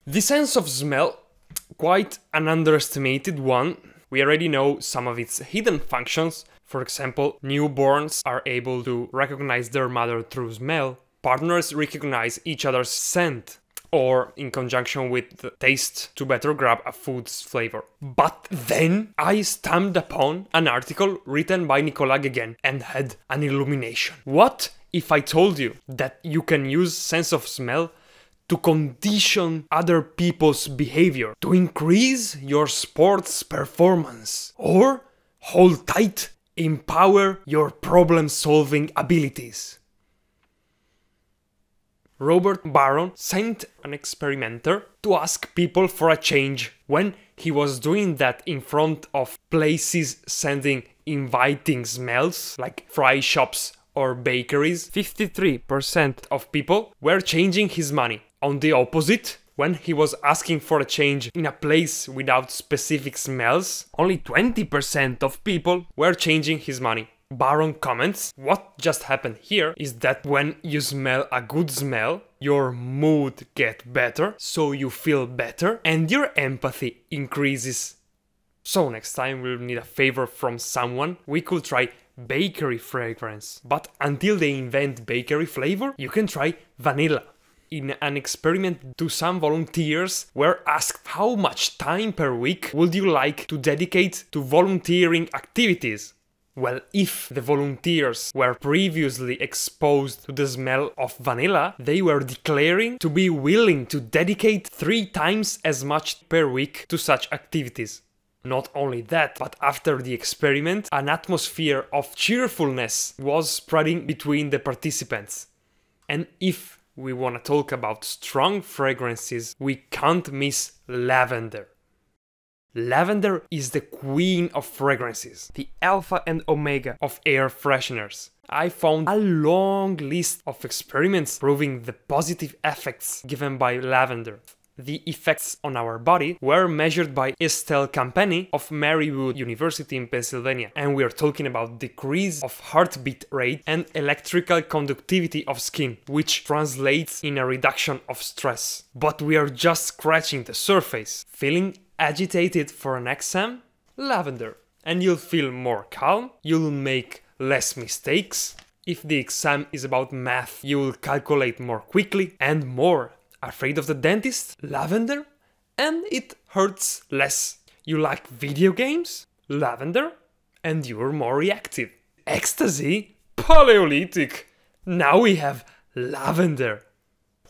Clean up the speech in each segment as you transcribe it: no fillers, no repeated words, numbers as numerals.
The sense of smell, quite an underestimated one. We already know some of its hidden functions. For example, newborns are able to recognize their mother through smell. Partners recognize each other's scent, or in conjunction with the taste to better grab a food's flavor. But then I stumbled upon an article written by Nicolas Guéguen and had an illumination. What if I told you that you can use sense of smell to condition other people's behavior, to increase your sports performance, or, hold tight, empower your problem-solving abilities? Robert Barron sent an experimenter to ask people for a change. When he was doing that in front of places sending inviting smells, like fry shops or bakeries, 53% of people were changing his money. On the opposite, when he was asking for a change in a place without specific smells, only 20% of people were changing his money. Barron comments, what just happened here is that when you smell a good smell, your mood gets better, so you feel better, and your empathy increases. So next time we'll need a favor from someone, we could try bakery fragrance. But until they invent bakery flavor, you can try vanilla. In an experiment, some volunteers were asked how much time per week would you like to dedicate to volunteering activities. Well, if the volunteers were previously exposed to the smell of vanilla, they were declaring to be willing to dedicate 3 times as much per week to such activities. Not only that, but after the experiment, an atmosphere of cheerfulness was spreading between the participants. And if we want to talk about strong fragrances, we can't miss lavender. Lavender is the queen of fragrances, the alpha and omega of air fresheners. I found a long list of experiments proving the positive effects given by lavender. The effects on our body were measured by Estelle Campani of Marywood University in Pennsylvania, and we are talking about decrease of heartbeat rate and electrical conductivity of skin, which translates in a reduction of stress. But we are just scratching the surface. Feeling agitated for an exam? Lavender. And you'll feel more calm, you'll make less mistakes. If the exam is about math, you will calculate more quickly and more. Afraid of the dentist? Lavender. And it hurts less. You like video games? Lavender. And you're more reactive. Ecstasy? Paleolithic. Now we have lavender.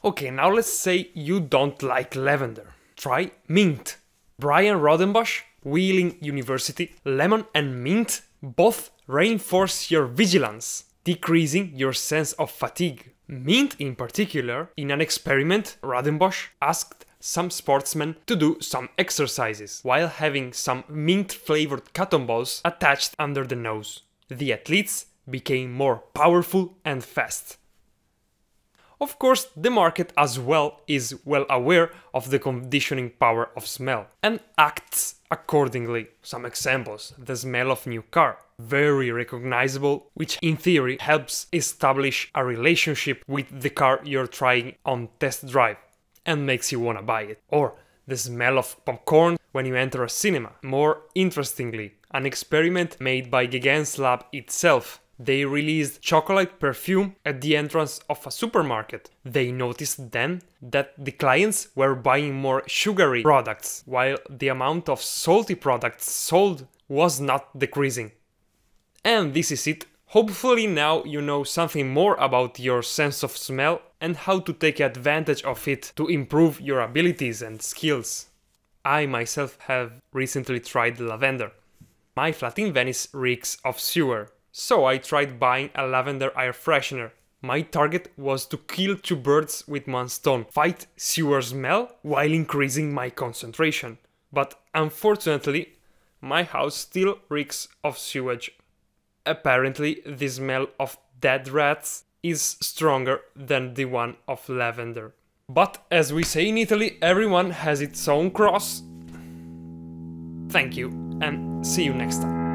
Okay, now let's say you don't like lavender. Try mint. Brian Rodenbosch, Wheeling University. Lemon and mint both reinforce your vigilance, decreasing your sense of fatigue. Mint in particular, in an experiment, Rodenbosch asked some sportsmen to do some exercises while having some mint-flavored cotton balls attached under the nose. The athletes became more powerful and fast. Of course, the market as well is well aware of the conditioning power of smell and acts accordingly. Some examples: the smell of new car, very recognizable, which in theory helps establish a relationship with the car you're trying on test drive and makes you wanna buy it. Or the smell of popcorn when you enter a cinema. More interestingly, an experiment made by Guéguen's lab itself. They released chocolate perfume at the entrance of a supermarket. They noticed then that the clients were buying more sugary products, while the amount of salty products sold was not decreasing. And this is it. Hopefully now you know something more about your sense of smell and how to take advantage of it to improve your abilities and skills. I myself have recently tried lavender. My flat in Venice reeks of sewer. So I tried buying a lavender air freshener. My target was to kill 2 birds with 1 stone, fight sewer smell while increasing my concentration. But unfortunately, my house still reeks of sewage. Apparently, the smell of dead rats is stronger than the one of lavender. But as we say in Italy, everyone has its own cross. Thank you, and see you next time.